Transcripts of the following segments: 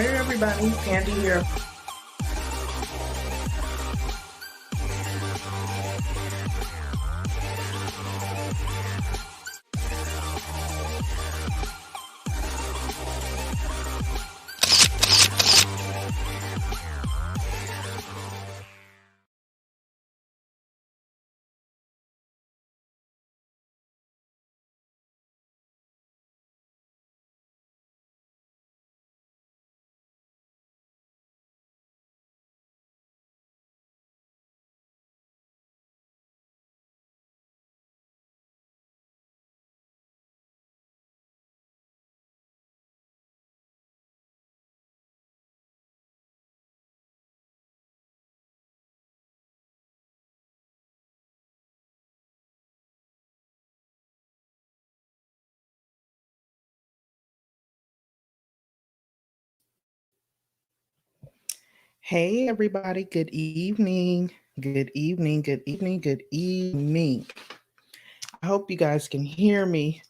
Hey everybody, Candy here. Hey everybody, good evening. Good evening, good evening, good evening. I hope you guys can hear me.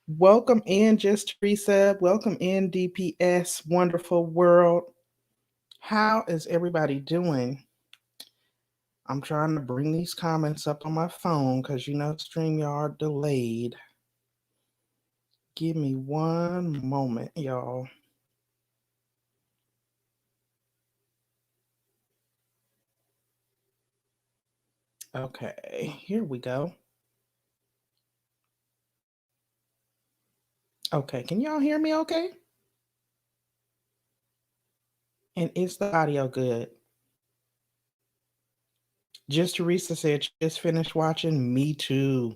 Welcome in, Just Teresa. Welcome in, DPS, wonderful world. How is everybody doing? I'm trying to bring these comments up on my phone because StreamYard delayed. Give me one moment, y'all. Okay, here we go. Okay, can y'all hear me okay? And is the audio good? Just Teresa said she just finished watching. Me too.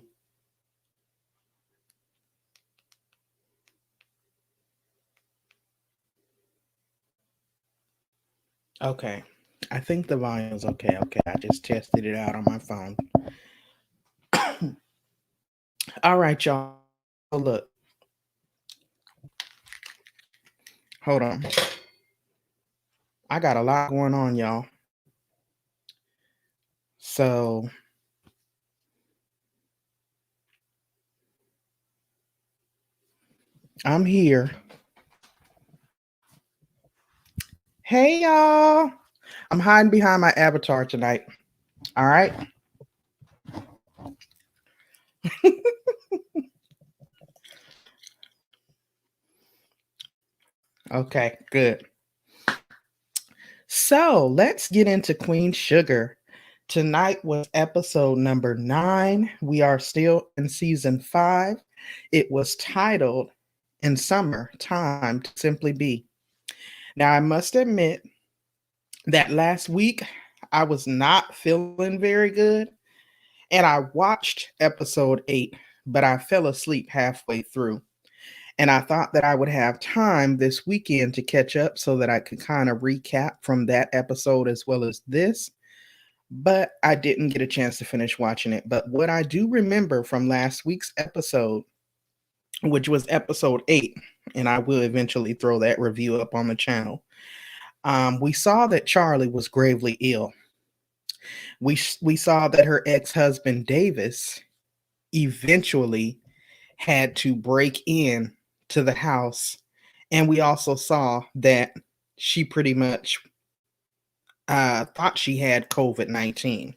Okay. I think the volume is okay. Okay. I just tested it out on my phone. All right, y'all. Look. Hold on. I got a lot going on, y'all. So I'm here. Hey, y'all. I'm hiding behind my avatar tonight. All right. Okay, good. So let's get into Queen Sugar. Tonight was episode number 9. We are still in season 5. It was titled In Summer Time to Simply Be. Now, I must admit that last week I was not feeling very good, and I watched episode 8, but I fell asleep halfway through. And I thought that I would have time this weekend to catch up so that I could kind of recap from that episode as well as this. But I didn't get a chance to finish watching it. But what I do remember from last week's episode, which was episode 8, and I will eventually throw that review up on the channel, we saw that Charley was gravely ill. We saw that her ex-husband, Davis, eventually had to break in to the house. And we also saw that she pretty much thought she had COVID-19.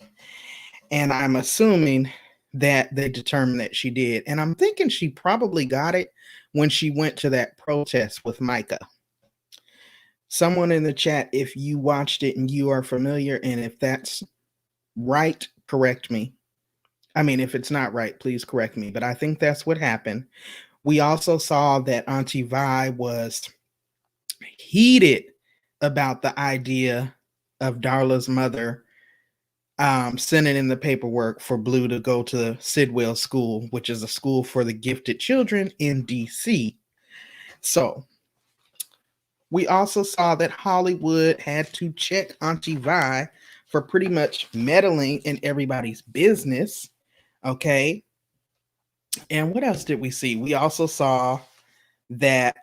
And I'm assuming that they determined that she did. And I'm thinking she probably got it when she went to that protest with Micah. Someone in the chat, if you watched it and you are familiar, and if that's right, correct me. I mean, if it's not right, please correct me. But I think that's what happened. We also saw that Auntie Vi was heated about the idea of Darla's mother sending in the paperwork for Blue to go to Sidwell School, which is a school for the gifted children in DC. So we also saw that Hollywood had to check Auntie Vi for pretty much meddling in everybody's business. Okay. And what else did we see? We also saw that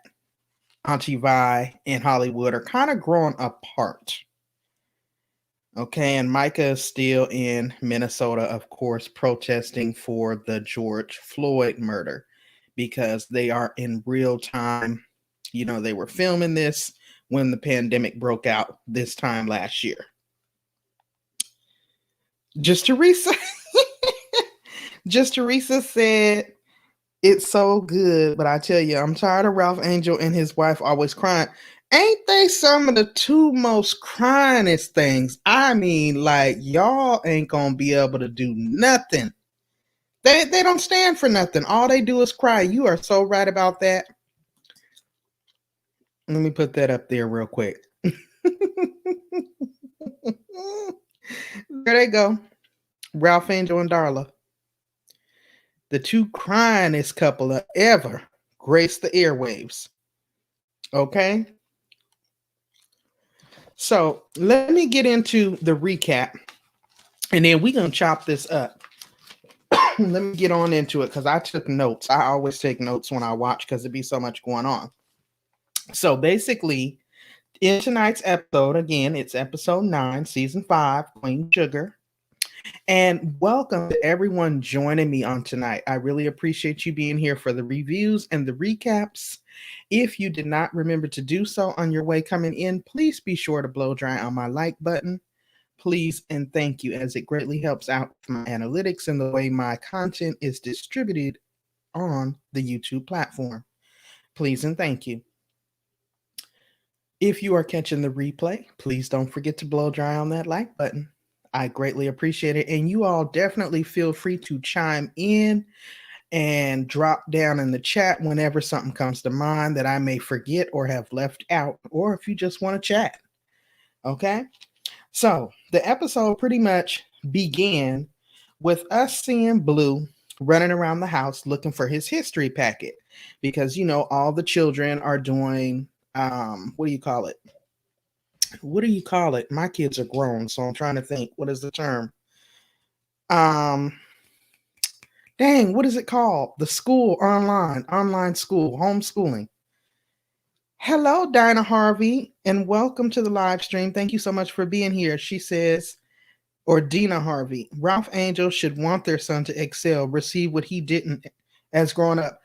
Auntie Vi and Hollywood are kind of growing apart. Okay, and Micah is still in Minnesota, of course, protesting for the George Floyd murder because they are in real time They were filming this when the pandemic broke out this time last year. Just Teresa said, it's so good, but I tell you, I'm tired of Ralph Angel and his wife always crying. Ain't they some of the two most cryingest things? I mean, like, y'all ain't gonna be able to do nothing. They don't stand for nothing. All they do is cry. You are so right about that. Let me put that up there real quick. There they go. Ralph Angel and Darla. The two cryingest couple ever graced the airwaves. Okay? So let me get into the recap, and then we're going to chop this up. Let me get on into it because I took notes. I always take notes when I watch because there'd be so much going on. So basically, in tonight's episode, again, it's episode 9, season 5, Queen Sugar. And welcome to everyone joining me on tonight. I really appreciate you being here for the reviews and the recaps. If you did not remember to do so on your way coming in, please be sure to blow dry on my like button. Please and thank you, as it greatly helps out with my analytics and the way my content is distributed on the YouTube platform. Please and thank you. If you are catching the replay, please don't forget to blow dry on that like button. I greatly appreciate it. And you all definitely feel free to chime in and drop down in the chat whenever something comes to mind that I may forget or have left out, or if you just want to chat. Okay? So the episode pretty much began with us seeing Blue running around the house looking for his history packet because, all the children are doing, what do you call it? What do you call it? My kids are grown, so I'm trying to think. What is the term? Dang, what is it called? The school online school, homeschooling. Hello, Dinah Harvey, and welcome to the live stream. Thank you so much for being here. She says, or Dina Harvey, Ralph Angel should want their son to excel, receive what he didn't as growing up.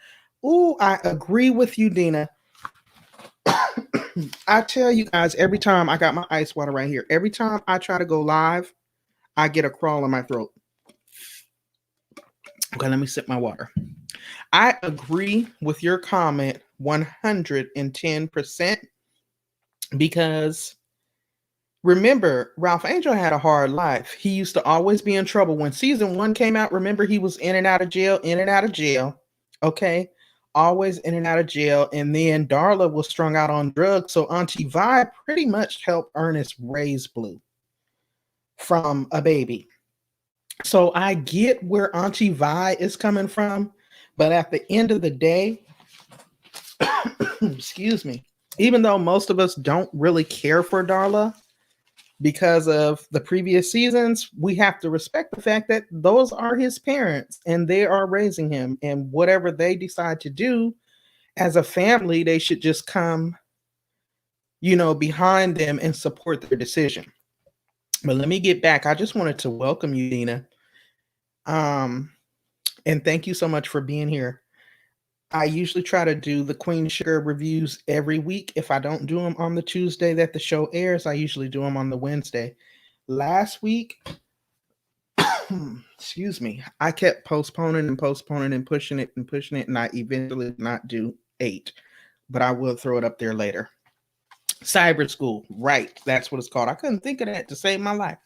Ooh, I agree with you, Dina. I tell you guys, every time I got my ice water right here, every time I try to go live, I get a crawl in my throat. Okay, let me sip my water. I agree with your comment 110% because remember, Ralph Angel had a hard life. He used to always be in trouble. When season 1 came out, remember, he was in and out of jail. Okay. Always in and out of jail. And then Darla was strung out on drugs. So Auntie Vi pretty much helped Ernest raise Blue from a baby. So I get where Auntie Vi is coming from. But at the end of the day, excuse me, even though most of us don't really care for Darla because of the previous seasons, we have to respect the fact that those are his parents and they are raising him, and whatever they decide to do as a family, they should just come, behind them and support their decision. But let me get back. I just wanted to welcome you, Dina. And thank you so much for being here. I usually try to do the Queen Sugar reviews every week. If I don't do them on the Tuesday that the show airs, I usually do them on the Wednesday. Last week, excuse me, I kept postponing and pushing it, and I eventually did not do 8, but I will throw it up there later. Cyber School, right, that's what it's called. I couldn't think of that to save my life.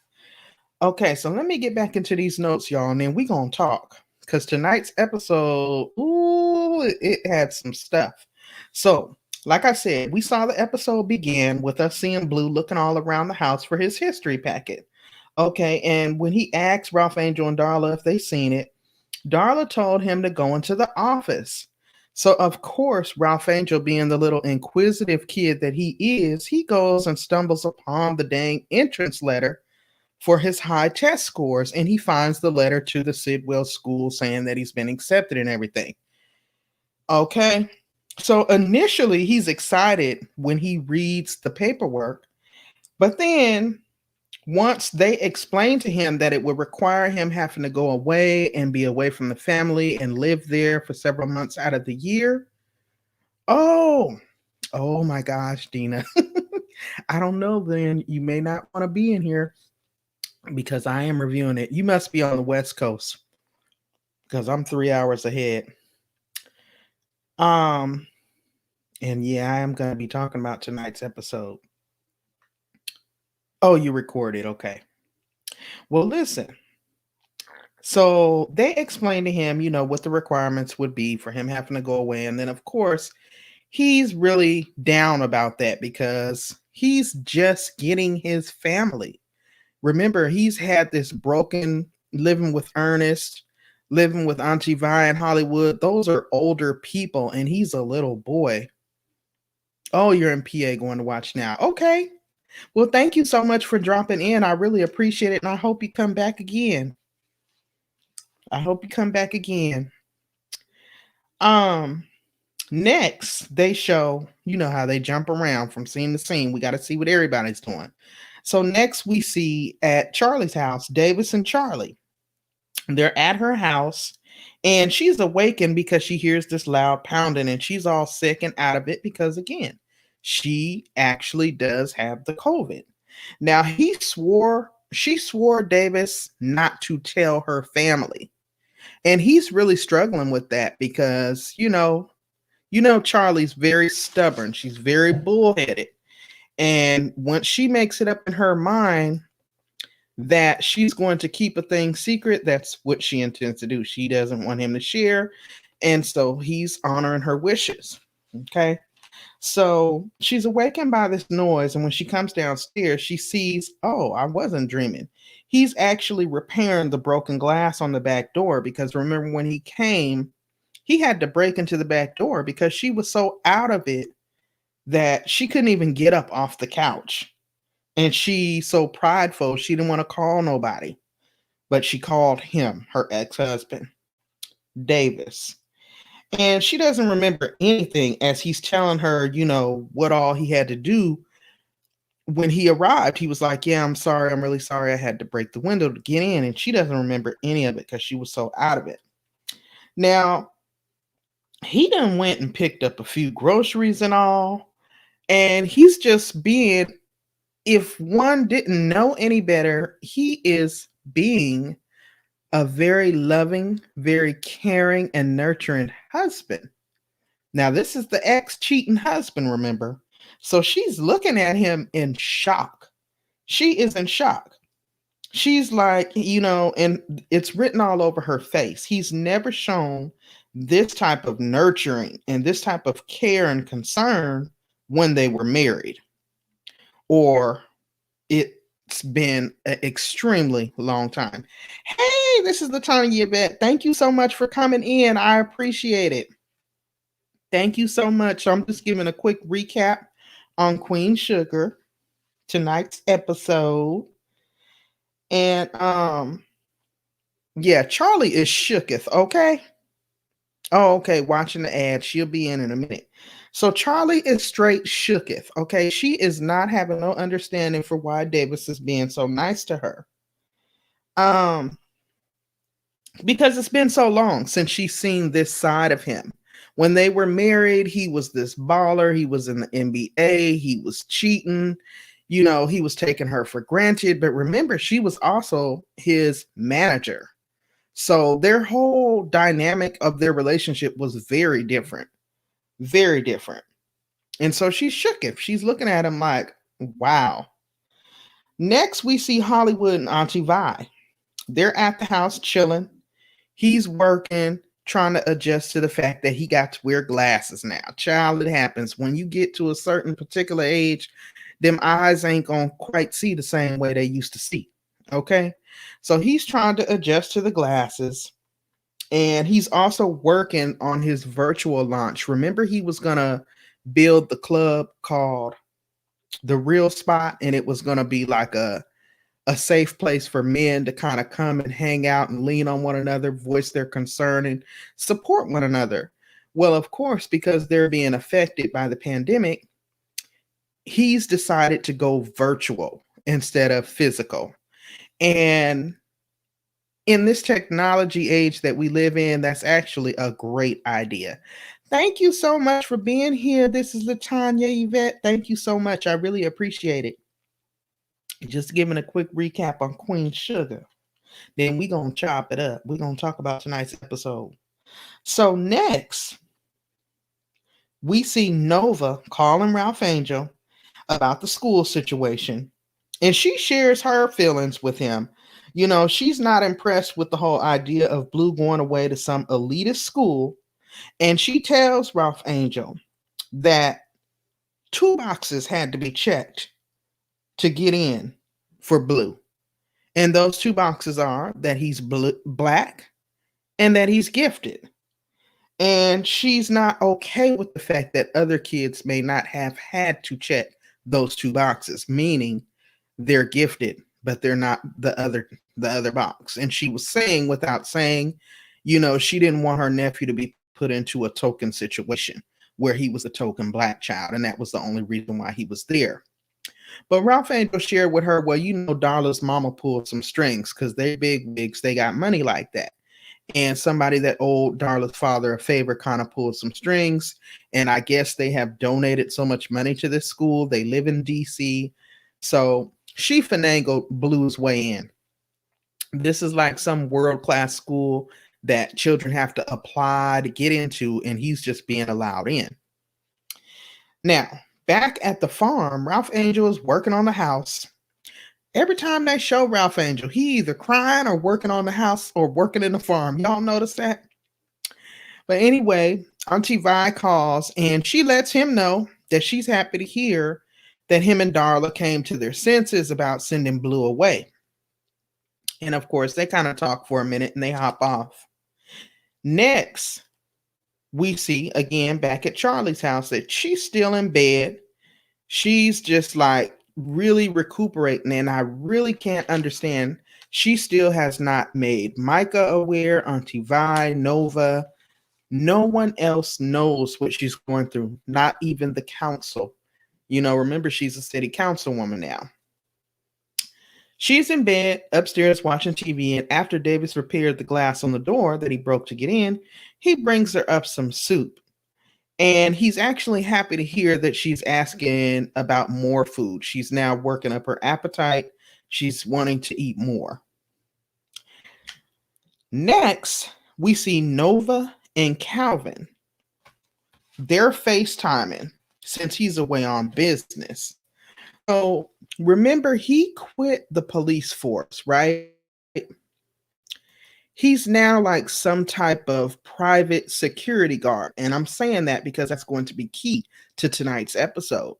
Okay, so let me get back into these notes, y'all, and then we're going to talk. Because tonight's episode, it had some stuff. So, like I said, we saw the episode begin with us seeing Blue looking all around the house for his history packet. Okay, and when he asked Ralph Angel and Darla if they seen it, Darla told him to go into the office. So, of course, Ralph Angel, being the little inquisitive kid that he is, he goes and stumbles upon the dang entrance letter for his high test scores, and he finds the letter to the Sidwell school saying that he's been accepted and everything. Okay, so initially he's excited when he reads the paperwork, but then once they explain to him that it would require him having to go away and be away from the family and live there for several months out of the year, Oh my gosh, Dina. I don't know, then you may not want to be in here because I am reviewing it. You must be on the West Coast because I'm 3 hours ahead. Um, and yeah, I am going to be talking about tonight's episode. Oh, you recorded. Okay. Well, listen. So they explained to him, what the requirements would be for him having to go away. And then, of course, he's really down about that because he's just getting his family. Remember, he's had this broken living with Ernest, living with Auntie Vi in Hollywood. Those are older people, and he's a little boy. Oh, you're in PA going to watch now. Okay. Well, thank you so much for dropping in. I really appreciate it, and I hope you come back again. I hope you come back again. Um, Next, they show, how they jump around from scene to scene. We got to see what everybody's doing. So next we see at Charley's house, Davis and Charley. They're at her house and she's awakened because she hears this loud pounding and she's all sick and out of it because, again, she actually does have the COVID. Now, she swore Davis not to tell her family. And he's really struggling with that because, Charley's very stubborn. She's very bullheaded. And once she makes it up in her mind that she's going to keep a thing secret, that's what she intends to do. She doesn't want him to share. And so he's honoring her wishes. Okay. So she's awakened by this noise. And when she comes downstairs, she sees, oh, I wasn't dreaming. He's actually repairing the broken glass on the back door because remember when he came, he had to break into the back door because she was so out of it that she couldn't even get up off the couch. And she so prideful, she didn't want to call nobody. But she called him, her ex-husband, Davis. And she doesn't remember anything as he's telling her, what all he had to do. When he arrived, he was like, yeah, I'm sorry. I'm really sorry. I had to break the window to get in. And she doesn't remember any of it because she was so out of it. Now, he done went and picked up a few groceries and all. And he's just being, if one didn't know any better, he is being a very loving, very caring, and nurturing husband. Now, this is the ex-cheating husband, remember? So she's looking at him in shock. She is in shock. She's like, and it's written all over her face. He's never shown this type of nurturing and this type of care and concern when they were married, or it's been an extremely long time. Hey, this is the Tanya Yvette. Thank you so much for coming in. I appreciate it. Thank you so much. I'm just giving a quick recap on Queen Sugar, tonight's episode. And yeah, Charley is shooketh, okay? Oh, okay, watching the ad. She'll be in a minute. So Charley is straight shooketh, okay? She is not having no understanding for why Davis is being so nice to her. Because it's been so long since she's seen this side of him. When they were married, he was this baller. He was in the NBA. He was cheating. He was taking her for granted. But remember, she was also his manager. So their whole dynamic of their relationship was very different. Very different. And so she's shook if she's looking at him like, wow. Next, we see Hollywood and Auntie Vi. They're at the house chilling. He's working, trying to adjust to the fact that he got to wear glasses now. Child, it happens. When you get to a certain particular age, them eyes ain't going to quite see the same way they used to see. Okay? So he's trying to adjust to the glasses. And he's also working on his virtual launch. Remember, he was going to build the club called The Real Spot, and it was going to be like a safe place for men to kind of come and hang out and lean on one another, voice their concern, and support one another. Well, of course, because they're being affected by the pandemic, he's decided to go virtual instead of physical. And in this technology age that we live in, that's actually a great idea. Thank you so much for being here. This is Latanya Yvette. Thank you so much. I really appreciate it. Just giving a quick recap on Queen Sugar. Then we gonna chop it up. We're gonna talk about tonight's episode. So next, we see Nova calling Ralph Angel about the school situation. And she shares her feelings with him. You know, she's not impressed with the whole idea of Blue going away to some elitist school. And she tells Ralph Angel that two boxes had to be checked to get in for Blue. And those two boxes are that he's black and that he's gifted. And she's not okay with the fact that other kids may not have had to check those two boxes, meaning they're gifted, but they're not the other box. And she was saying without saying, you know, she didn't want her nephew to be put into a token situation where he was a token black child, and that was the only reason why he was there. But Ralph Angel shared with her, well, you know, Darla's mama pulled some strings because they're big wigs, they got money like that. And somebody that owed Darla's father a favor kind of pulled some strings. And I guess they have donated so much money to this school. They live in DC. So she finagled Blue's way in. This is like some world-class school that children have to apply to get into, and he's just being allowed in. Now, back at the farm, Ralph Angel is working on the house. Every time they show Ralph Angel, he either crying or working on the house or working in the farm. Y'all notice that? But anyway, Auntie Vi calls and she lets him know that she's happy to hear that him and Darla came to their senses about sending Blue away. And of course, they kind of talk for a minute and they hop off. Next, we see again back at Charley's house that she's still in bed. She's just like really recuperating, and I really can't understand. She still has not made Micah aware, Auntie Vi, Nova. No one else knows what she's going through, not even the council. You know, remember, she's a city councilwoman now. She's in bed upstairs watching TV, and after Davis repaired the glass on the door that he broke to get in, he brings her up some soup. And he's actually happy to hear that she's asking about more food. She's now working up her appetite. She's wanting to eat more. Next, we see Nova and Calvin. They're FaceTiming since he's away on business. So remember, he quit the police force, right? He's now like some type of private security guard. And I'm saying that because that's going to be key to tonight's episode.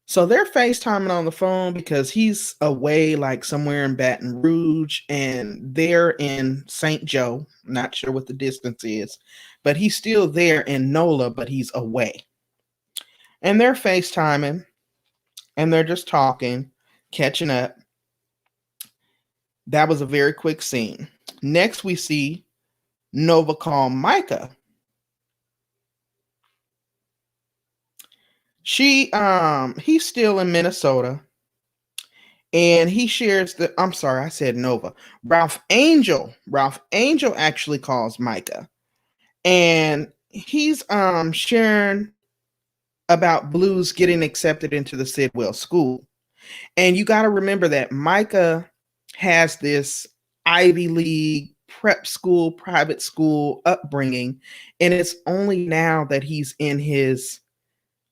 So they're FaceTiming on the phone because he's away like somewhere in Baton Rouge and they're in St. Joe. Not sure what the distance is, but he's still there in NOLA, but he's away. And they're FaceTiming and they're just talking, catching up. That was a very quick scene. Next, we see Nova call Micah. He's still in Minnesota, and he shares the. I'm sorry, I said Nova. Ralph Angel actually calls Micah, and he's sharing about Blues getting accepted into the Sidwell school. And you got to remember that Micah has this Ivy League prep school, private school upbringing. And it's only now that he's in his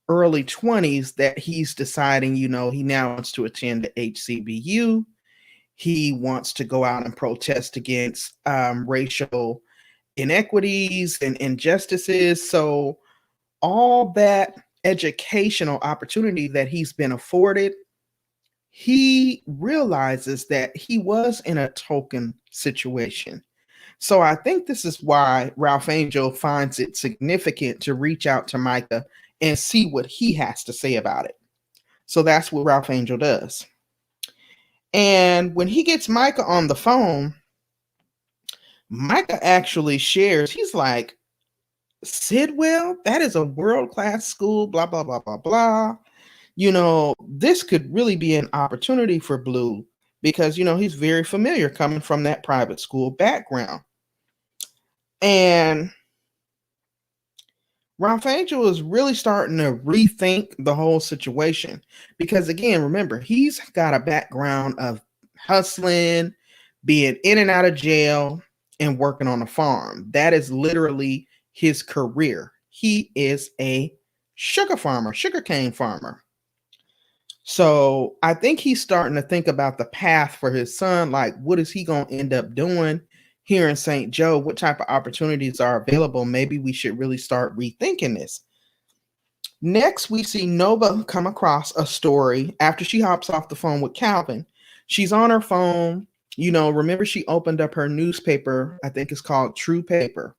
early 20s that he's deciding, you know, he now wants to attend the HBCU. He wants to go out and protest against racial inequities and injustices. So all that educational opportunity that he's been afforded, he realizes that he was in a token situation. So I think this is why Ralph Angel finds it significant to reach out to Micah and see what he has to say about it. So that's what Ralph Angel does. And when he gets Micah on the phone, Micah actually shares, he's like, Sidwell, that is a world-class school, blah, blah, blah, blah, blah. You know, this could really be an opportunity for Blue because, you know, he's very familiar coming from that private school background. And Ralph Angel is really starting to rethink the whole situation because, again, remember, he's got a background of hustling, being in and out of jail, and working on a farm. That is literally his career. He is a sugarcane farmer. So I think he's starting to think about the path for his son. Like, what is he going to end up doing here in St. Joe? What type of opportunities are available? Maybe we should really start rethinking this. Next, we see Nova come across a story after she hops off the phone with Calvin. She's on her phone. Remember she opened up her newspaper. I think it's called True Paper.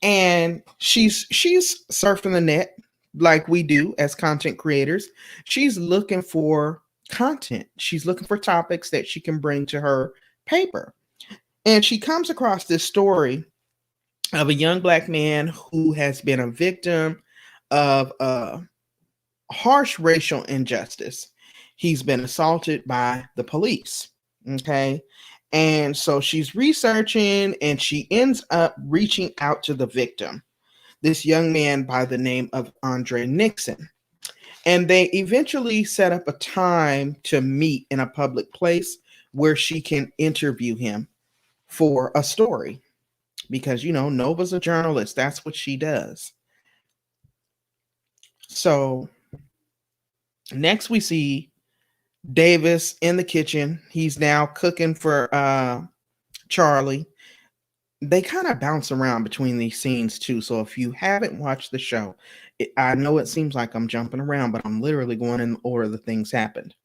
And she's surfing the net like we do as content creators. She's looking for content. She's looking for topics that she can bring to her paper. And she comes across this story of a young Black man who has been a victim of a harsh racial injustice. He's been assaulted by the police. Okay. And so she's researching and she ends up reaching out to the victim, this young man by the name of Andre Nixon. And they eventually set up a time to meet in a public place where she can interview him for a story. Because, Nova's a journalist. That's what she does. So next we see Davis in the kitchen. He's now cooking for Charley. They kind of bounce around between these scenes too. So if you haven't watched the show, I know it seems like I'm jumping around, but I'm literally going in the order the things happened.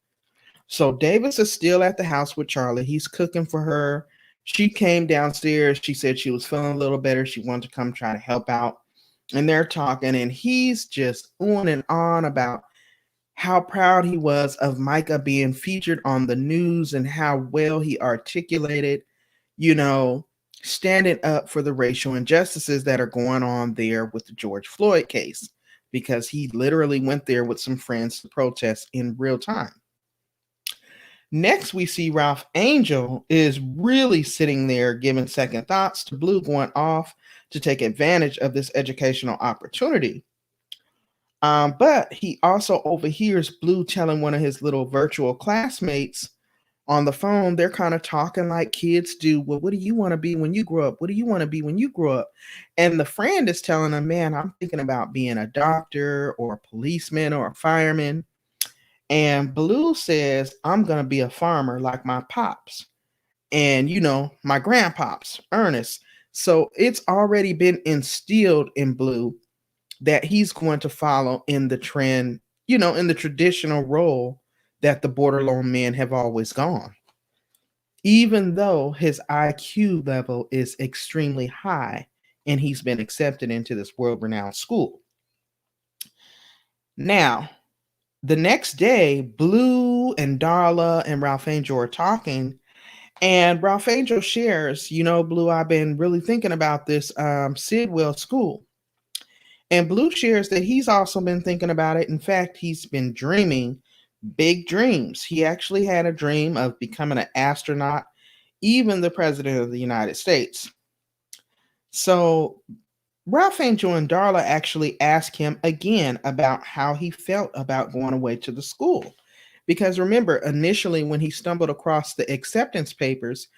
So Davis is still at the house with Charley. He's cooking for her. She came downstairs. She said she was feeling a little better. She wanted to come try to help out. And they're talking, and he's just on and on about how proud he was of Micah being featured on the news and how well he articulated, standing up for the racial injustices that are going on there with the George Floyd case, because he literally went there with some friends to protest in real time. Next, we see Ralph Angel is really sitting there giving second thoughts to Blue going off to take advantage of this educational opportunity. But he also overhears Blue telling one of his little virtual classmates on the phone. They're kind of talking like kids do. Well, what do you want to be when you grow up? What do you want to be when you grow up? And the friend is telling him, man, I'm thinking about being a doctor or a policeman or a fireman. And Blue says, I'm going to be a farmer like my pops and, my grandpops, Ernest. So it's already been instilled in Blue that he's going to follow in the trend, in the traditional role that the Bordelon men have always gone. Even though his IQ level is extremely high and he's been accepted into this world-renowned school. Now, the next day, Blue and Darla and Ralph Angel are talking, and Ralph Angel shares, Blue, I've been really thinking about this Sidwell school. And Blue shares that he's also been thinking about it. In fact, he's been dreaming big dreams. He actually had a dream of becoming an astronaut, even the president of the United States. So Ralph Angel and Darla actually asked him again about how he felt about going away to the school. Because remember, initially when he stumbled across the acceptance papers,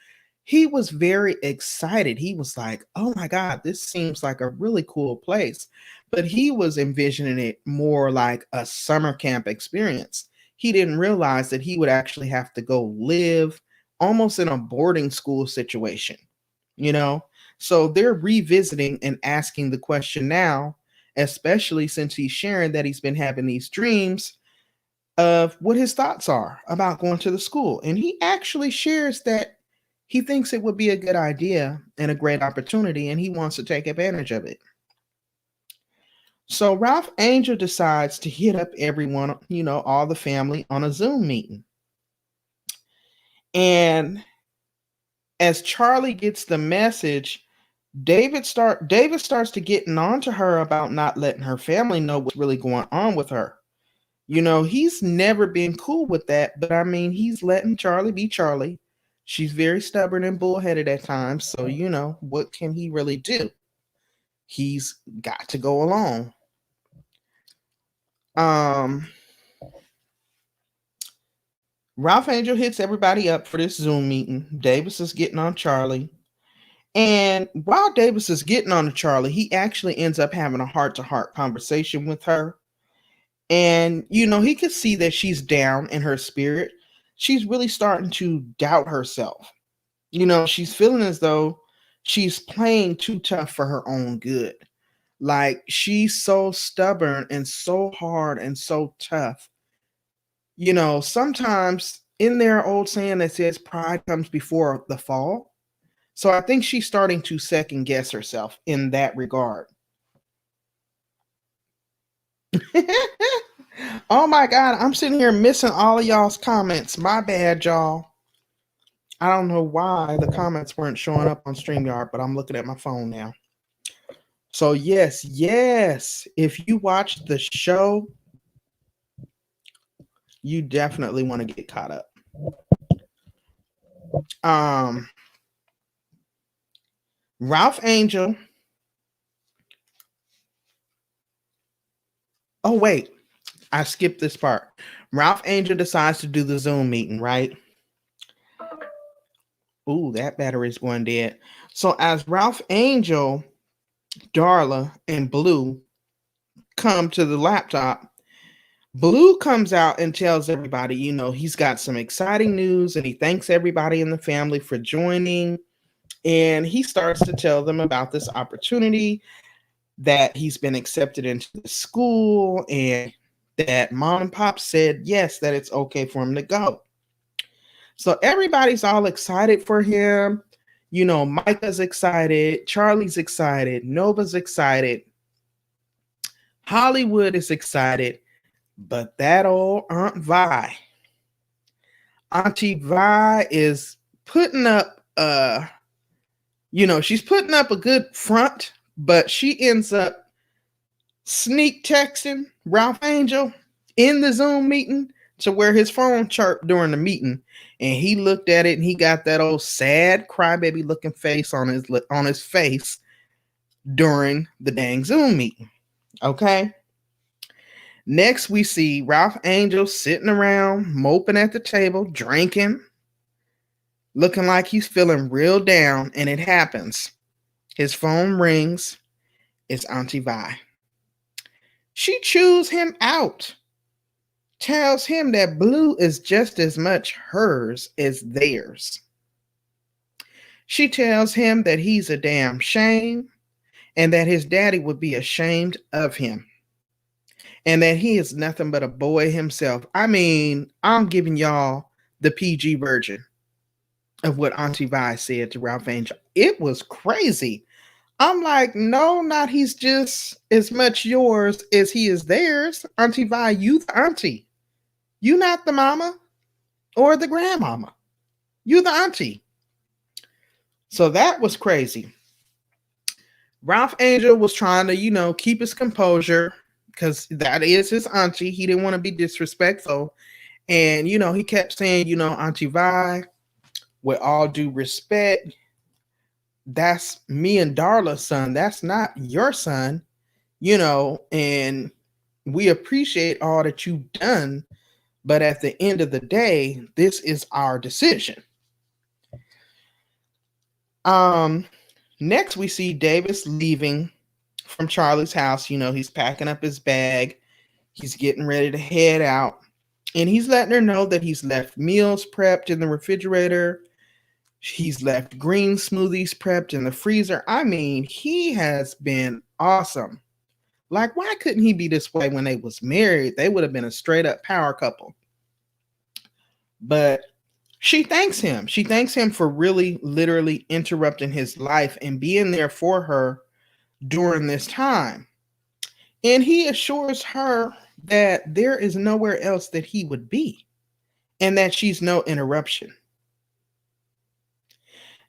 he was very excited. He was like, oh my God, this seems like a really cool place. But he was envisioning it more like a summer camp experience. He didn't realize that he would actually have to go live almost in a boarding school situation, So they're revisiting and asking the question now, especially since he's sharing that he's been having these dreams of what his thoughts are about going to the school. And he actually shares that he thinks it would be a good idea and a great opportunity, and he wants to take advantage of it. So Ralph Angel decides to hit up everyone, all the family on a Zoom meeting. And as Charley gets the message, David starts to getting on to her about not letting her family know what's really going on with her. He's never been cool with that, but I mean, he's letting Charley be Charley. She's very stubborn and bullheaded at times, so what can he really do? he's got to go along. Ralph Angel hits everybody up for this Zoom meeting. Davis is getting on Charley. And while Davis is getting on to Charley, he actually ends up having a heart-to-heart conversation with her. And, he could see that she's down in her spirit. She's really starting to doubt herself. She's feeling as though she's playing too tough for her own good. Like, she's so stubborn and so hard and so tough. Sometimes in their old saying that says pride comes before the fall. So I think she's starting to second guess herself in that regard. Oh my God, I'm sitting here missing all of y'all's comments. My bad, y'all. I don't know why the comments weren't showing up on StreamYard, but I'm looking at my phone now. So yes, if you watched the show, you definitely want to get caught up. Ralph Angel. Oh, wait. I skipped this part. Ralph Angel decides to do the Zoom meeting, right? Ooh, that battery's going dead. So as Ralph Angel, Darla, and Blue come to the laptop, Blue comes out and tells everybody, he's got some exciting news, and he thanks everybody in the family for joining. And he starts to tell them about this opportunity, that he's been accepted into the school, and that mom and pop said yes, that it's okay for him to go. So everybody's all excited for him. Micah's excited, Charley's excited, Nova's excited, Hollywood is excited, but that old Aunt Vi, Auntie Vi is putting up she's putting up a good front, but she ends up sneak texting Ralph Angel in the Zoom meeting to where his phone chirped during the meeting, and he looked at it and he got that old sad crybaby looking face on his face during the dang Zoom meeting. Okay. Next, we see Ralph Angel sitting around, moping at the table, drinking, looking like he's feeling real down, and it happens. His phone rings. It's Auntie Vi. She chews him out, tells him that Blue is just as much hers as theirs. She tells him that he's a damn shame, and that his daddy would be ashamed of him, and that he is nothing but a boy himself. I mean, I'm giving y'all the PG version of what Auntie Vi said to Ralph Angel. It was crazy. I'm like, no, not he's just as much yours as he is theirs. Auntie Vi, you the auntie. You not the mama or the grandmama. You the auntie. So that was crazy. Ralph Angel was trying to, keep his composure, because that is his auntie. He didn't want to be disrespectful. And, he kept saying, Auntie Vi, with all due respect, that's me and Darla's son. That's not your son, and we appreciate all that you've done. But at the end of the day, this is our decision. Next, we see Davis leaving from Charley's house. He's packing up his bag. He's getting ready to head out. And he's letting her know that he's left meals prepped in the refrigerator. He's left green smoothies prepped in the freezer. I mean, he has been awesome. Like, why couldn't he be this way when they was married? They would have been a straight up power couple. But she thanks him. She thanks him for really literally interrupting his life and being there for her during this time. And he assures her that there is nowhere else that he would be, and that she's no interruption.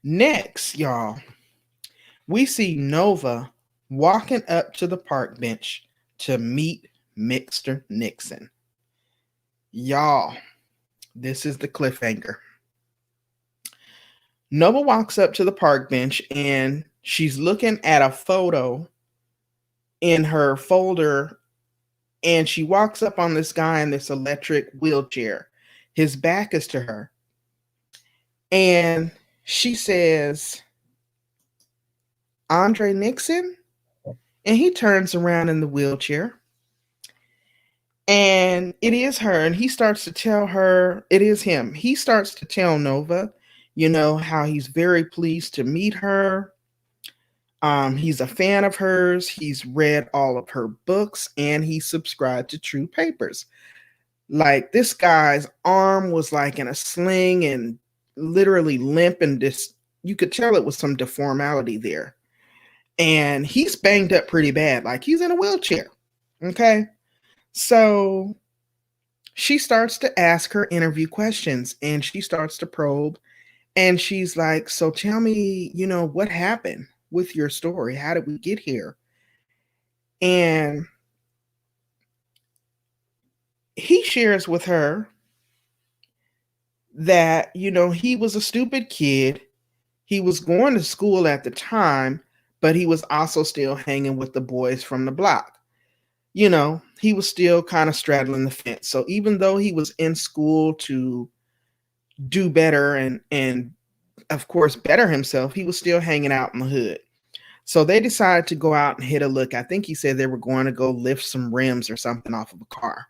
Next, y'all, we see Nova walking up to the park bench to meet Mr. Nixon. Y'all, this is the cliffhanger. Nova walks up to the park bench and she's looking at a photo in her folder, and she walks up on this guy in this electric wheelchair. His back is to her. And she says, Andre Nixon? And he turns around in the wheelchair. And it is her. And he starts to tell her, it is him. He starts to tell Nova, how he's very pleased to meet her. He's a fan of hers. He's read all of her books, and he subscribed to True Papers. Like, this guy's arm was like in a sling and literally limp, and you could tell it was some deformality there. And he's banged up pretty bad. Like, he's in a wheelchair. Okay. So she starts to ask her interview questions, and she starts to probe, and she's like, so tell me, what happened with your story? How did we get here? And he shares with her that, he was a stupid kid. He was going to school at the time, but he was also still hanging with the boys from the block. He was still kind of straddling the fence. So even though he was in school to do better and of course better himself, he was still hanging out in the hood. So they decided to go out and hit a look. I think he said they were going to go lift some rims or something off of a car.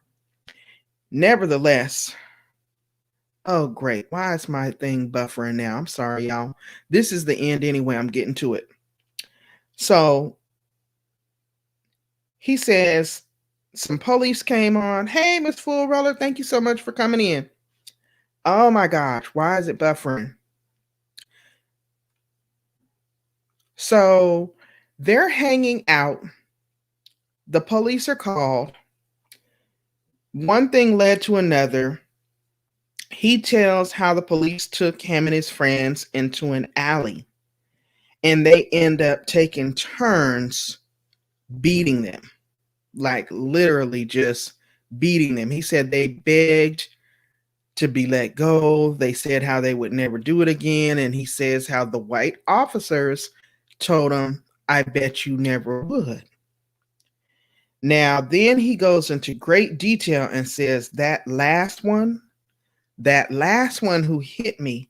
Nevertheless, oh great, why is my thing buffering now? I'm sorry, y'all. This is the end anyway. I'm getting to it. So he says some police came on. Hey, Miss Full Roller, thank you so much for coming in. Oh my gosh, why is it buffering? So they're hanging out. The police are called. One thing led to another. He tells how the police took him and his friends into an alley, and they end up taking turns beating them, like literally just beating them. He said they begged to be let go. They said how they would never do it again. And he says how the white officers told him, I bet you never would. Now, then he goes into great detail and says that last one who hit me,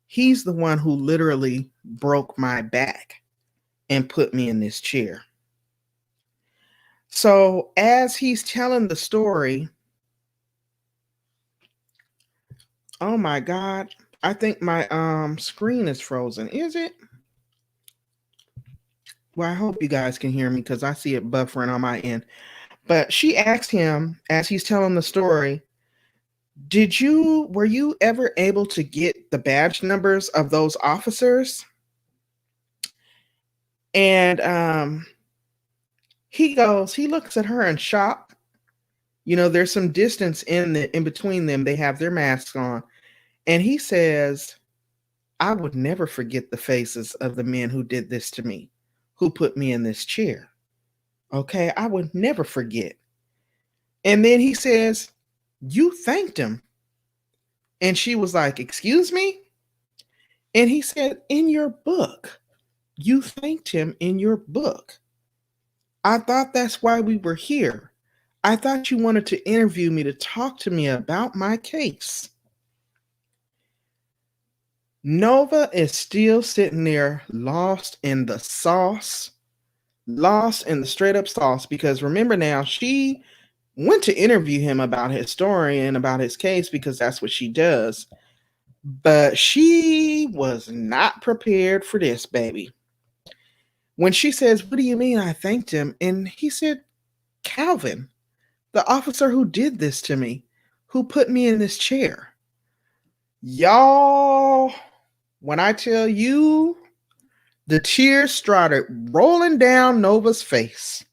he's the one who literally broke my back and put me in this chair. So as he's telling the story, oh my God, I think my screen is frozen. Is it? Well, I hope you guys can hear me because I see it buffering on my end. But she asked him as he's telling the story, were you ever able to get the badge numbers of those officers? And he looks at her in shock. There's some distance in between them. They have their masks on. And he says, I would never forget the faces of the men who did this to me, who put me in this chair. Okay, I would never forget. And then he says, you thanked him. And she was like, excuse me? And he said, in your book, you thanked him in your book. I thought that's why we were here. I thought you wanted to interview me to talk to me about my case. Nova is still sitting there lost in the sauce, lost in the straight up sauce, because remember now, she went to interview him about his story and about his case because that's what she does. But she was not prepared for this, baby. When she says, what do you mean I thanked him? And he said, Calvin, the officer who did this to me, who put me in this chair. Y'all, when I tell you, the tears started rolling down Nova's face.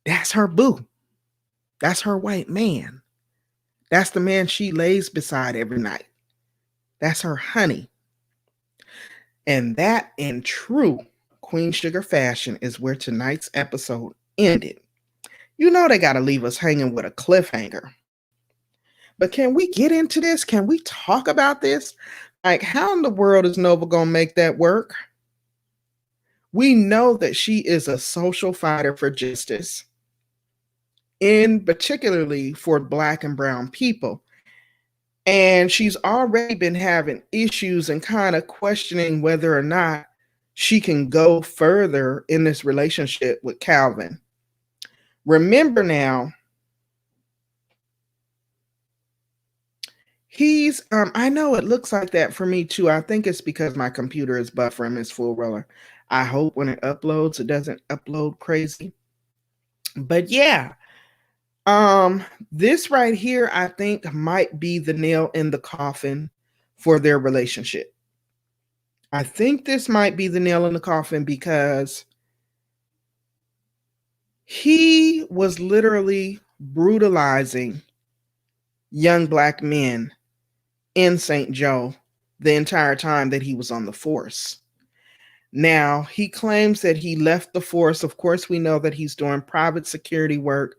That's her boo. That's her white man. That's the man she lays beside every night. That's her honey. And that, in true Queen Sugar fashion, is where tonight's episode ended. They got to leave us hanging with a cliffhanger. But can we get into this? Can we talk about this? Like, how in the world is Nova going to make that work? We know that she is a social fighter for justice, in particularly for Black and brown people. And she's already been having issues and kind of questioning whether or not she can go further in this relationship with Calvin. Remember now, he's I know it looks like that for me too. I think it's because my computer is buffering, Miss Full Roller. I hope when it uploads it doesn't upload crazy. But yeah, this right here I think might be the nail in the coffin for their relationship. I think this might be the nail in the coffin because he was literally brutalizing young Black men in St. Joe the entire time that he was on the force. Now, he claims that he left the force. Of course, we know that he's doing private security work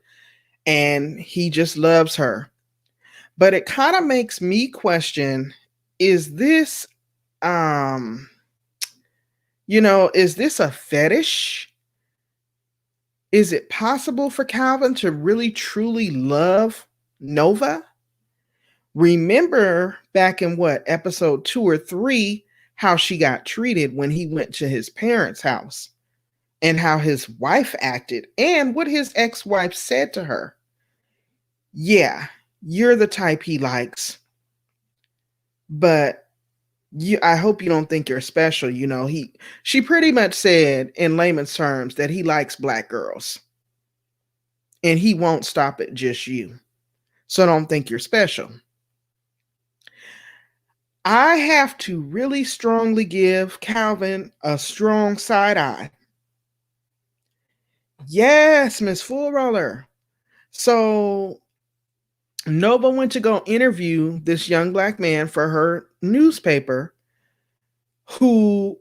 and he just loves her. But it kind of makes me question, is this is this a fetish? Is it possible for Calvin to really truly love Nova? Remember back in episode 2 or 3, how she got treated when he went to his parents' house and how his wife acted and what his ex-wife said to her. Yeah, you're the type he likes, but I hope you don't think you're special. She pretty much said in layman's terms that he likes Black girls and he won't stop at just you. So don't think you're special. I have to really strongly give Calvin a strong side eye. Yes, Miss Full Roller. So Nova went to go interview this young Black man for her newspaper, who,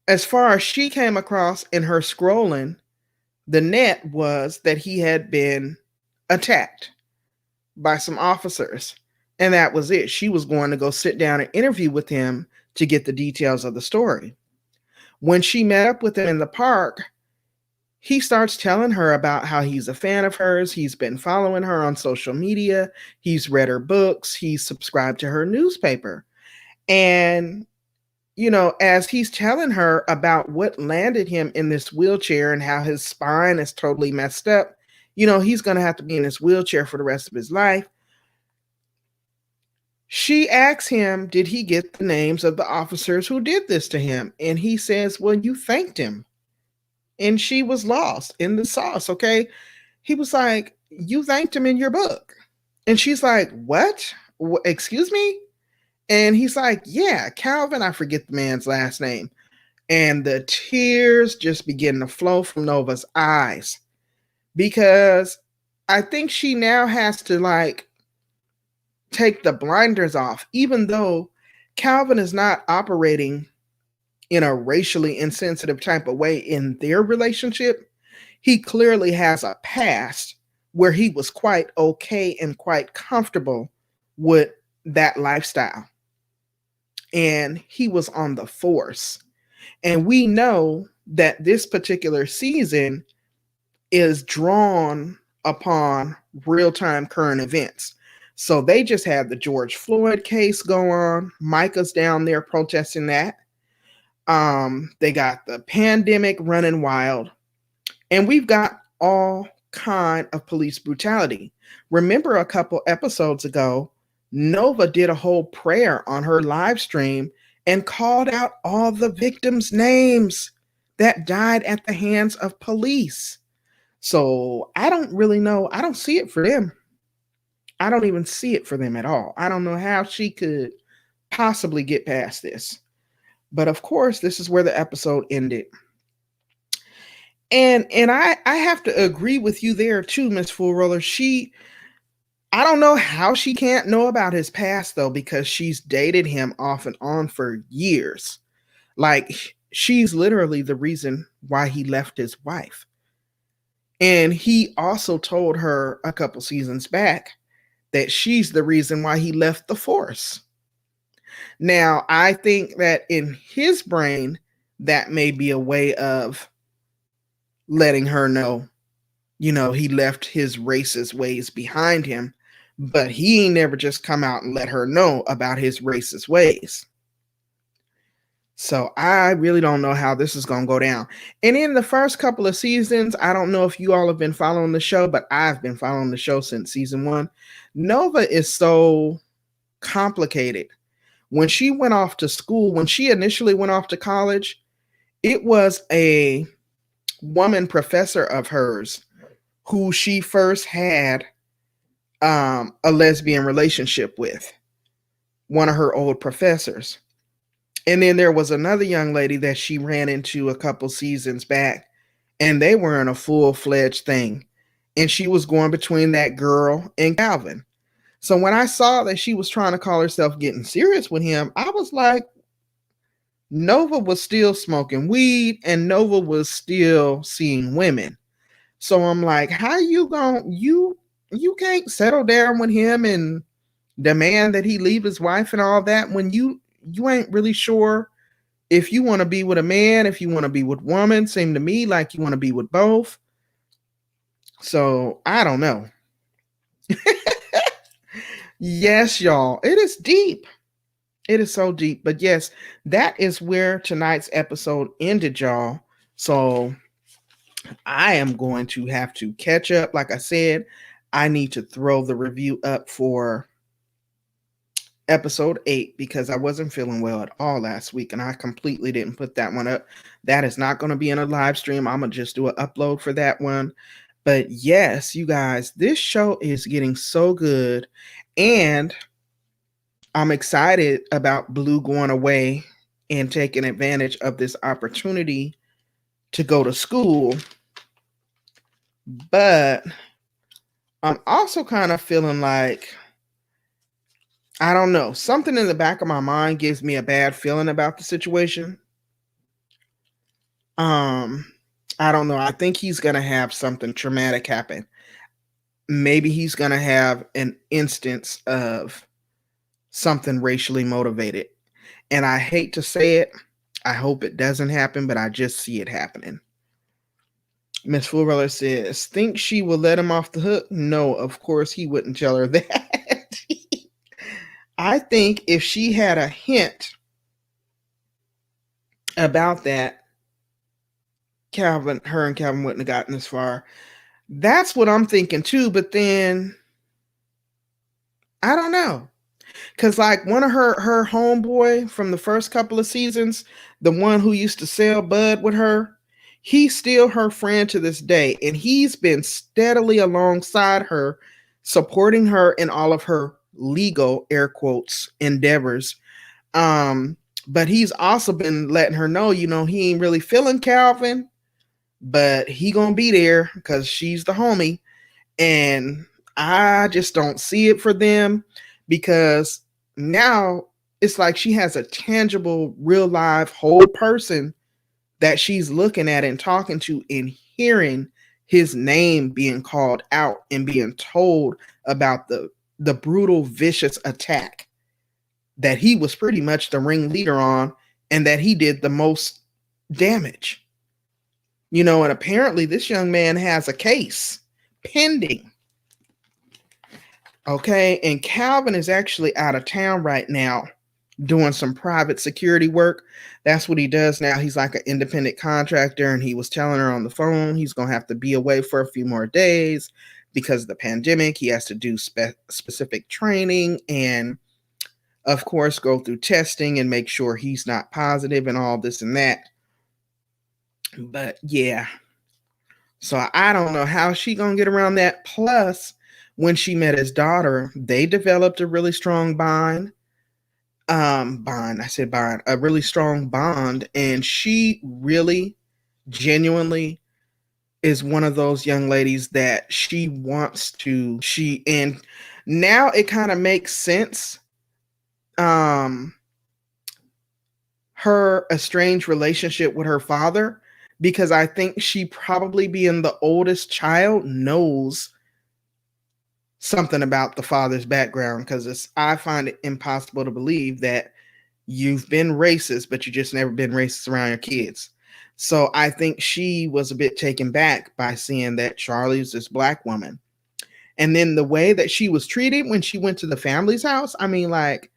as far as she came across in her scrolling the net, was that he had been attacked by some officers. And that was it. She was going to go sit down and interview with him to get the details of the story. When she met up with him in the park, he starts telling her about how he's a fan of hers. He's been following her on social media. He's read her books. He's subscribed to her newspaper. And, as he's telling her about what landed him in this wheelchair and how his spine is totally messed up, he's going to have to be in this wheelchair for the rest of his life. She asks him, did he get the names of the officers who did this to him? And he says, well, you thanked him. And she was lost in the sauce, okay? He was like, you thanked him in your book. And she's like, what? Excuse me? And he's like, yeah, Calvin, I forget the man's last name. And the tears just begin to flow from Nova's eyes. Because I think she now has to take the blinders off, even though Calvin is not operating in a racially insensitive type of way in their relationship. He clearly has a past where he was quite okay and quite comfortable with that lifestyle. And he was on the force. And we know that this particular season is drawn upon real-time current events. So they just had the George Floyd case go on. Micah's down there protesting that. They got the pandemic running wild. And we've got all kind of police brutality. Remember a couple episodes ago, Nova did a whole prayer on her live stream and called out all the victims' names that died at the hands of police. So I don't really know. I don't see it for them. I don't even see it for them at all. I don't know how she could possibly get past this. But of course, this is where the episode ended. And I have to agree with you there too, Miss Full Roller. I don't know how she can't know about his past though, because she's dated him off and on for years. She's literally the reason why he left his wife. And he also told her a couple seasons back that she's the reason why he left the force. Now, I think that in his brain, that may be a way of letting her know, he left his racist ways behind him, but he ain't never just come out and let her know about his racist ways. So I really don't know how this is going to go down. And in the first couple of seasons, I don't know if you all have been following the show, but I've been following the show since season 1. Nova is so complicated. When she went off to school, when she initially went off to college, it was a woman professor of hers who she first had a lesbian relationship with, one of her old professors. And then there was another young lady that she ran into a couple seasons back, and they were in a full-fledged thing. And she was going between that girl and Calvin. So when I saw that she was trying to call herself getting serious with him, I was like, Nova was still smoking weed and Nova was still seeing women. So I'm like, how you can't settle down with him and demand that he leave his wife and all that when you ain't really sure if you want to be with a man, if you want to be with woman. Seemed to me like you want to be with both. So I don't know. Yes, y'all. It is deep. It is so deep. But yes, that is where tonight's episode ended, y'all. So I am going to have to catch up. Like I said, I need to throw the review up for episode 8 because I wasn't feeling well at all last week and I completely didn't put that one up. That is not going to be in a live stream. I'm going to just do an upload for that one. But yes, you guys, this show is getting so good. And I'm excited about Blue going away and taking advantage of this opportunity to go to school. But I'm also kind of feeling like, I don't know, something in the back of my mind gives me a bad feeling about the situation. I don't know. I think he's going to have something traumatic happen. Maybe he's going to have an instance of something racially motivated. And I hate to say it. I hope it doesn't happen, but I just see it happening. Miss Fuller says, think she will let him off the hook? No, of course he wouldn't tell her that. I think if she had a hint about that, her and Calvin wouldn't have gotten this far. That's what I'm thinking too, but then I don't know. Cause like one of her homeboy from the first couple of seasons, the one who used to sell bud with her, he's still her friend to this day. And he's been steadily alongside her, supporting her in all of her legal, air quotes, endeavors. But he's also been letting her know, he ain't really feeling Calvin, but he gonna be there because she's the homie. And I just don't see it for them because now it's like she has a tangible, real live whole person that she's looking at and talking to and hearing his name being called out and being told about the brutal, vicious attack that he was pretty much the ringleader on and that he did the most damage. And apparently this young man has a case pending. Okay, and Calvin is actually out of town right now doing some private security work. That's what he does now. He's like an independent contractor, and he was telling her on the phone he's going to have to be away for a few more days because of the pandemic. He has to do specific training and, of course, go through testing and make sure he's not positive and all this and that. But yeah, so I don't know how she going to get around that. Plus, when she met his daughter, they developed a really strong bond. A really strong bond. And she really genuinely is one of those young ladies that she wants to, and now it kind of makes sense. Her estranged relationship with her father, because I think she probably being the oldest child knows something about the father's background, because I find it impossible to believe that You've been racist, but you just never been racist around your kids. So I think she was a bit taken back by seeing that Charley was this black woman. And then the way that she was treated when she went to the family's house, I mean, like,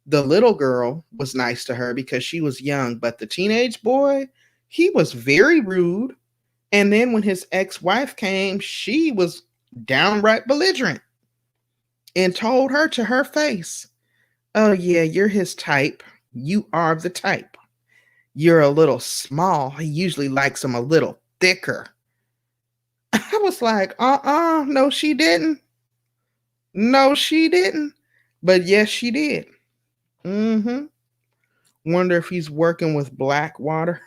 the little girl was nice to her because she was young, but the teenage boy, he was very rude. And then when his ex-wife came, she was downright belligerent and told her to her face, "Oh, yeah, you're his type. You are the type. You're a little small. He usually likes him a little thicker." I was like, no, she didn't. No, she didn't. But yes, she did. Mm-hmm. Wonder if he's working with Blackwater.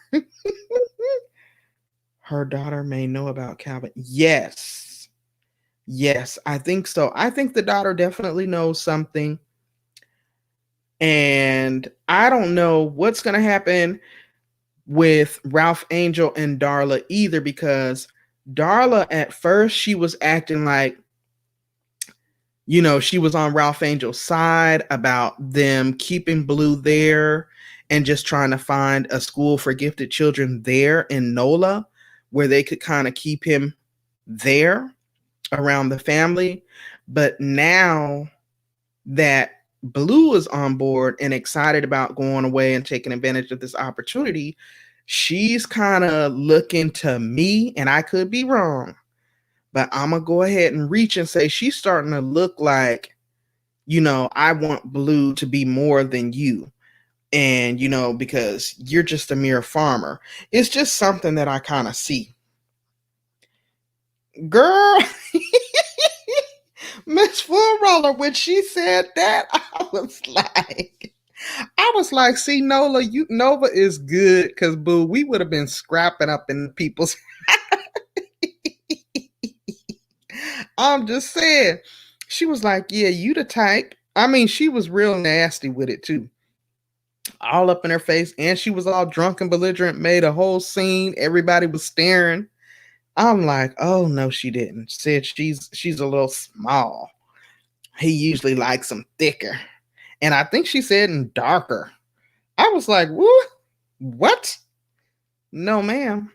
Her daughter may know about Calvin. Yes. Yes, I think so. I think the daughter definitely knows something. And I don't know what's going to happen with Ralph Angel and Darla either, because Darla at first, she was acting like, she was on Ralph Angel's side about them keeping Blue there and just trying to find a school for gifted children there in NOLA where they could kind of keep him there around the family. But now that Blue is on board and excited about going away and taking advantage of this opportunity, she's kind of looking to me, and I could be wrong, but I'm going to go ahead and reach and say she's starting to look like, I want Blue to be more than you. And, because you're just a mere farmer. It's just something that I kind of see. Girl, Miss Full Roller, when she said that, I was like, see, Nova is good because, boo, we would have been scrapping up in people's. I'm just saying. She was like, yeah, you the type. I mean, she was real nasty with it too. All up in her face. And she was all drunk and belligerent, made a whole scene. Everybody was staring. I'm like, oh no, she didn't. Said she's a little small. He usually likes them thicker. And I think she said and darker. I was like, what? No, ma'am.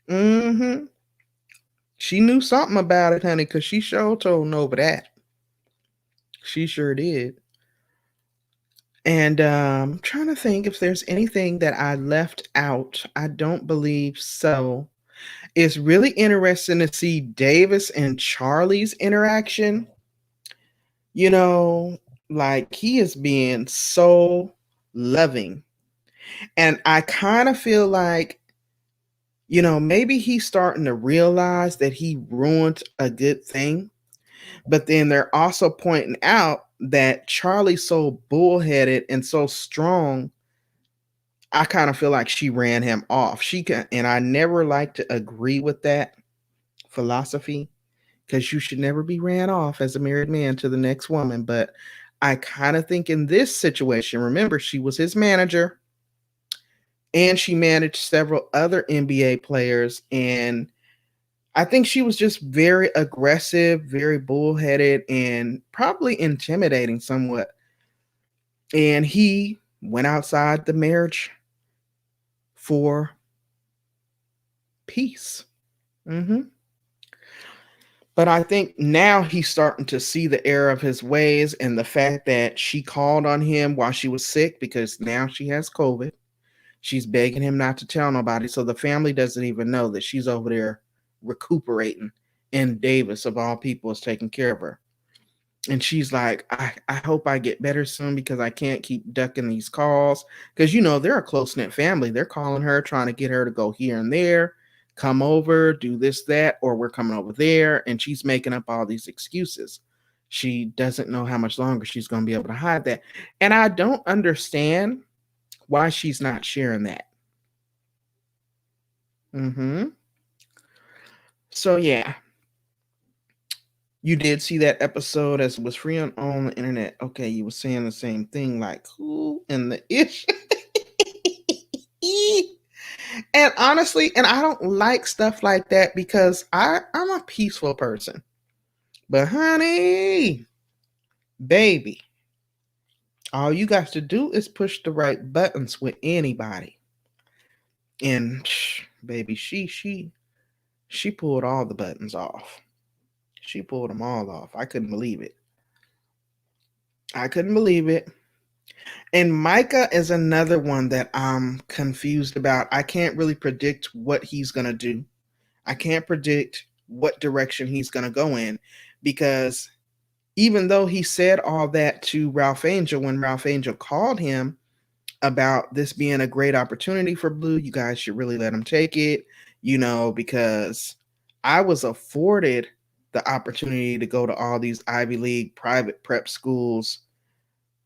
Mm-hmm. She knew something about it, honey, because she sure told Nova that. She sure did. And I'm trying to think if there's anything that I left out. I don't believe so. It's really interesting to see Davis and Charley's interaction. Like he is being so loving. And I kind of feel like, maybe he's starting to realize that he ruined a good thing. But then they're also pointing out that Charley's so bullheaded and so strong. I kind of feel like she ran him off. And I never like to agree with that philosophy because you should never be ran off as a married man to the next woman. But I kind of think in this situation, remember, she was his manager and she managed several other NBA players. And I think she was just very aggressive, very bullheaded, and probably intimidating somewhat. And he went outside the marriage for peace. Mm-hmm. But I think now he's starting to see the error of his ways and the fact that she called on him while she was sick because now she has COVID. She's begging him not to tell nobody. So the family doesn't even know that she's over there recuperating and Davis, of all people, is taking care of her. And she's like, I hope I get better soon because I can't keep ducking these calls. Because, they're a close-knit family. They're calling her, trying to get her to go here and there, come over, do this, that, or we're coming over there. And she's making up all these excuses. She doesn't know how much longer she's going to be able to hide that. And I don't understand why she's not sharing that. Mm-hmm. So, yeah. You did see that episode as it was free on the internet. Okay, you were saying the same thing, like who in the ish? And honestly, and I don't like stuff like that because I'm a peaceful person. But honey, baby, All you got to do is push the right buttons with anybody. And baby, she pulled all the buttons off. She pulled them all off. I couldn't believe it. I couldn't believe it. And Micah is another one that I'm confused about. I can't really predict what he's going to do. I can't predict what direction he's going to go in, because even though he said all that to Ralph Angel, when Ralph Angel called him about this being a great opportunity for Blue, you guys should really let him take it, because I was afforded the opportunity to go to all these Ivy League private prep schools.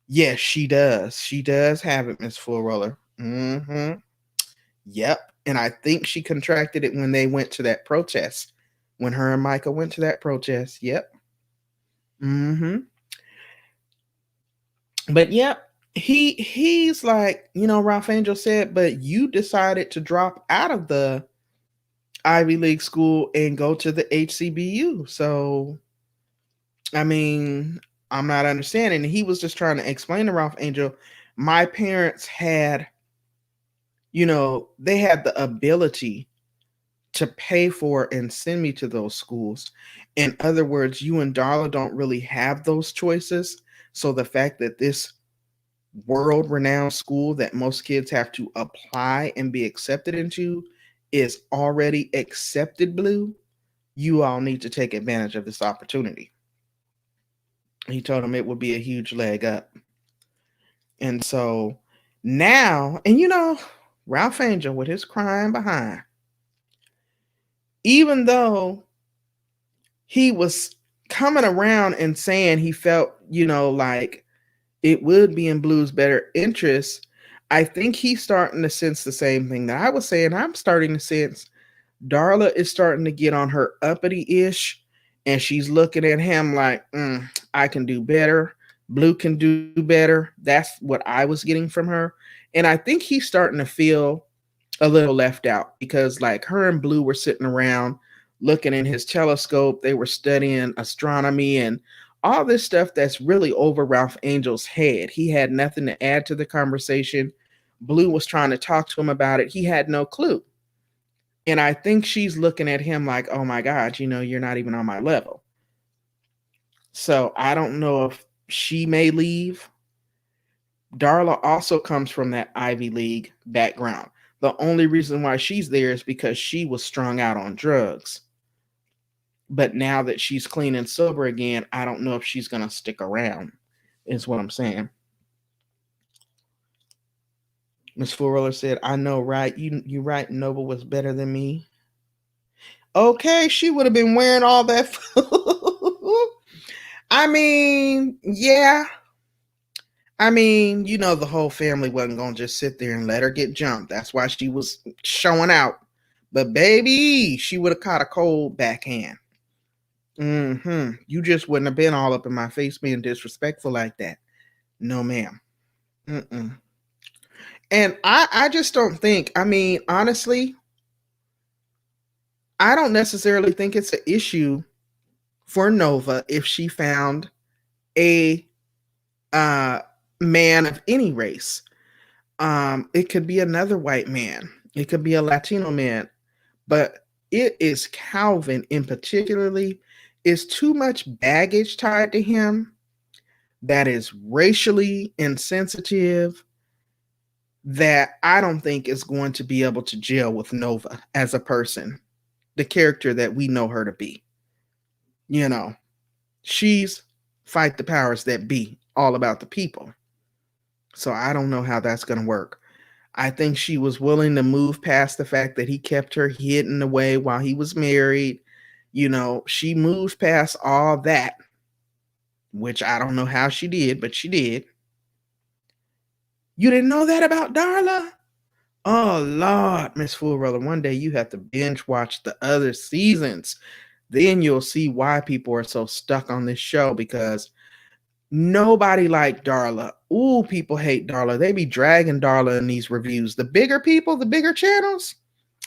Yes, she does. She does have it, Miss Full Roller. Mm-hmm. Yep. And I think she contracted it when they went to that protest. When her and Micah went to that protest. Yep. Mm-hmm. But yep, he's like, Ralph Angel said, but you decided to drop out of the Ivy League school and go to the HBCU. So, I mean, I'm not understanding. He was just trying to explain to Ralph Angel, my parents had, they had the ability to pay for and send me to those schools. In other words, you and Darla don't really have those choices. So the fact that this world-renowned school that most kids have to apply and be accepted into is already accepted, Blue, you all need to take advantage of this opportunity. He told him it would be a huge leg up. And so now, and Ralph Angel with his crying behind, even though he was coming around and saying he felt, like it would be in Blue's better interest, I think he's starting to sense the same thing that I was saying. I'm starting to sense Darla is starting to get on her uppity-ish, and she's looking at him like, I can do better. Blue can do better. That's what I was getting from her. And I think he's starting to feel a little left out, because like her and Blue were sitting around looking in his telescope. They were studying astronomy and all this stuff that's really over Ralph Angel's head. He had nothing to add to the conversation. Blue was trying to talk to him about it. He had no clue. And I think she's looking at him like, oh my God, you're not even on my level. So I don't know if she may leave. Darla also comes from that Ivy League background. The only reason why she's there is because she was strung out on drugs. But now that she's clean and sober again, I don't know if she's going to stick around, is what I'm saying. Miss Fuller said, I know, right? You right, Nova was better than me. Okay, she would have been wearing all that. I mean, yeah. I mean, the whole family wasn't going to just sit there and let her get jumped. That's why she was showing out. But baby, she would have caught a cold backhand. You just wouldn't have been all up in my face being disrespectful like that. No, ma'am. And I just don't think, I mean, honestly, I don't necessarily think it's an issue for Nova if she found a man of any race. It could be another white man. It could be a Latino man. But it is Calvin in particularly is too much baggage tied to him that is racially insensitive, that I don't think is going to be able to gel with Nova as a person, the character that we know her to be. She's fight the powers that be, all about the people. So I don't know how that's going to work. I think she was willing to move past the fact that he kept her hidden away while he was married. She moved past all that, which I don't know how she did, but she did. You didn't know that about Darla? Oh, Lord, Miss Fullrella, one day you have to binge watch the other seasons. Then you'll see why people are so stuck on this show, because nobody liked Darla. Ooh, people hate Darla. They be dragging Darla in these reviews. The bigger people, the bigger channels,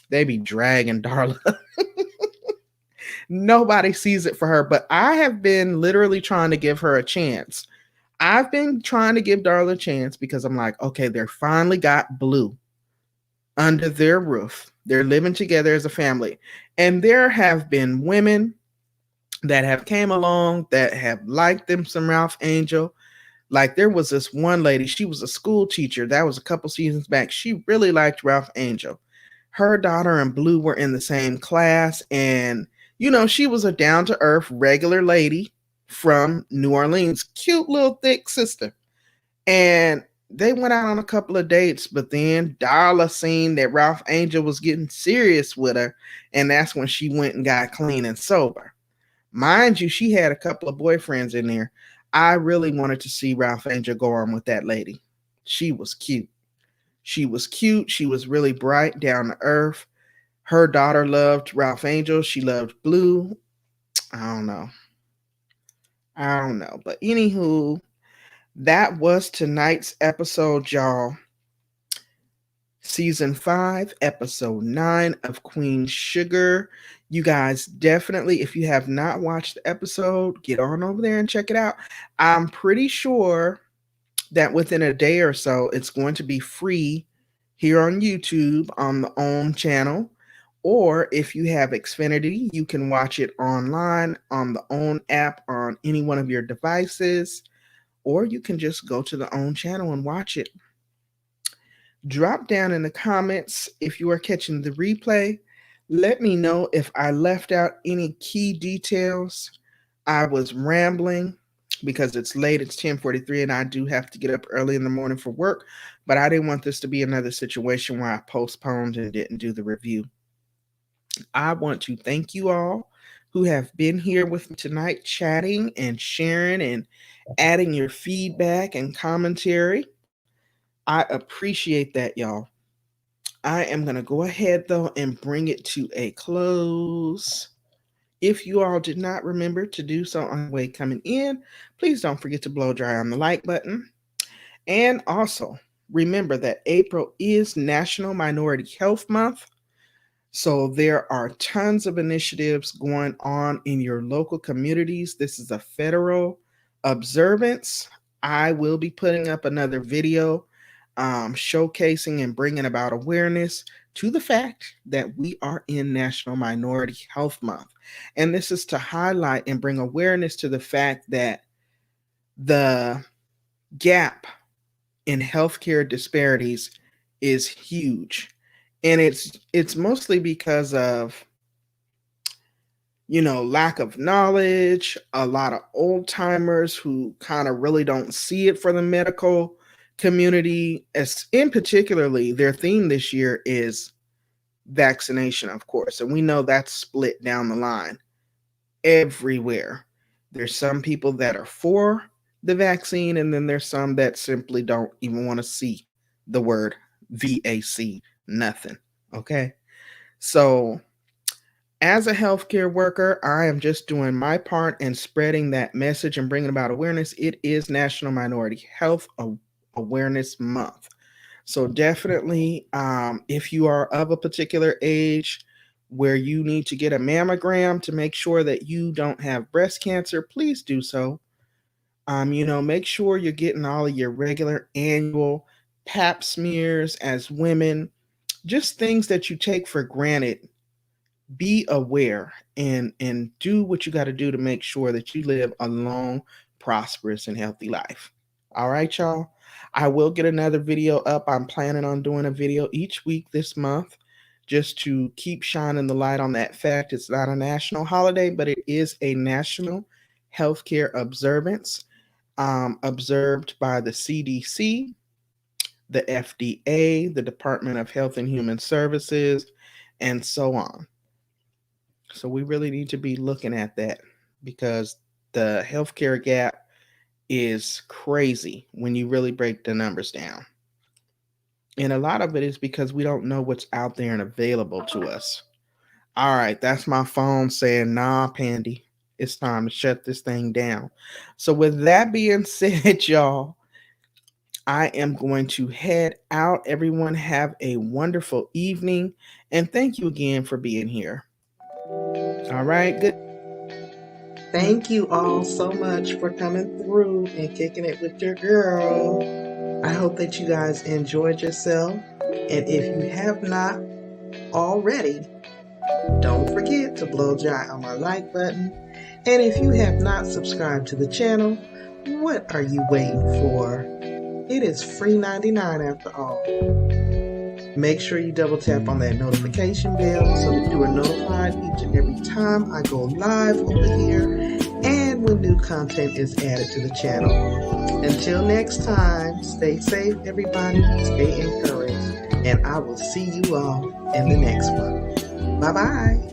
they be dragging Darla. Nobody sees it for her, but I have been literally trying to give her a chance. I've been trying to give Darla a chance because I'm like, okay, they finally got Blue under their roof. They're living together as a family. And there have been women that have came along that have liked them some Ralph Angel. Like there was this one lady, she was a school teacher. That was a couple seasons back. She really liked Ralph Angel. Her daughter and Blue were in the same class. And, she was a down to earth, regular lady from New Orleans. Cute little thick sister. And they went out on a couple of dates, but then Darla seen that Ralph Angel was getting serious with her. And that's when she went and got clean and sober. Mind you, she had a couple of boyfriends in there. I really wanted to see Ralph Angel go on with that lady. She was cute. She was cute. She was really bright, down to earth. Her daughter loved Ralph Angel. She loved Blue. I don't know. But anywho, that was tonight's episode, y'all. Season 5, episode 9 of Queen Sugar. You guys definitely, if you have not watched the episode, get on over there and check it out. I'm pretty sure that within a day or so, it's going to be free here on YouTube on the OWN channel. Or if you have Xfinity, you can watch it online on the OWN app on any one of your devices. Or you can just go to the OWN channel and watch it. Drop down in the comments if you are catching the replay. Let me know if I left out any key details. I was rambling because it's late. It's 10:43 and I do have to get up early in the morning for work. But I didn't want this to be another situation where I postponed and didn't do the review. I want to thank you all who have been here with me tonight, chatting and sharing and adding your feedback and commentary. I appreciate that, y'all. I am going to go ahead, though, and bring it to a close. If you all did not remember to do so on the way coming in, please don't forget to blow dry on the like button. And also, remember that April is National Minority Health Month. So there are tons of initiatives going on in your local communities. This is a federal observance. I will be putting up another video showcasing and bringing about awareness to the fact that we are in National Minority Health Month. And this is to highlight and bring awareness to the fact that the gap in healthcare disparities is huge. And it's mostly because of lack of knowledge, a lot of old timers who kind of really don't see it for the medical community, as in particularly their theme this year is vaccination, of course. And we know that's split down the line everywhere. There's some people that are for the vaccine, and then there's some that simply don't even want to see the word VAC, nothing. Okay. So as a healthcare worker, I am just doing my part in spreading that message and bringing about awareness. It is National Minority Health Awareness Month. So definitely, if you are of a particular age where you need to get a mammogram to make sure that you don't have breast cancer, please do so. Make sure you're getting all of your regular annual pap smears as women, just things that you take for granted. Be aware and do what you got to do to make sure that you live a long, prosperous, and healthy life. All right, y'all. I will get another video up. I'm planning on doing a video each week this month just to keep shining the light on that fact. It's not a national holiday, but it is a national healthcare observance observed by the CDC, the FDA, the Department of Health and Human Services, and so on. So we really need to be looking at that because the healthcare gap is crazy when you really break the numbers down. And a lot of it is because we don't know what's out there and available to us. All right, that's my phone saying, nah, Pandy, it's time to shut this thing down. So with that being said, y'all, I am going to head out. Everyone have a wonderful evening. And thank you again for being here. All right, good. Thank you all so much for coming through and kicking it with your girl. I hope that you guys enjoyed yourself. And if you have not already, don't forget to blow dry on my like button. And if you have not subscribed to the channel, what are you waiting for? It is free 99 after all. Make sure you double tap on that notification bell so that you are notified each and every time I go live over here and when new content is added to the channel. Until next time, stay safe everybody, stay encouraged, and I will see you all in the next one. Bye-bye.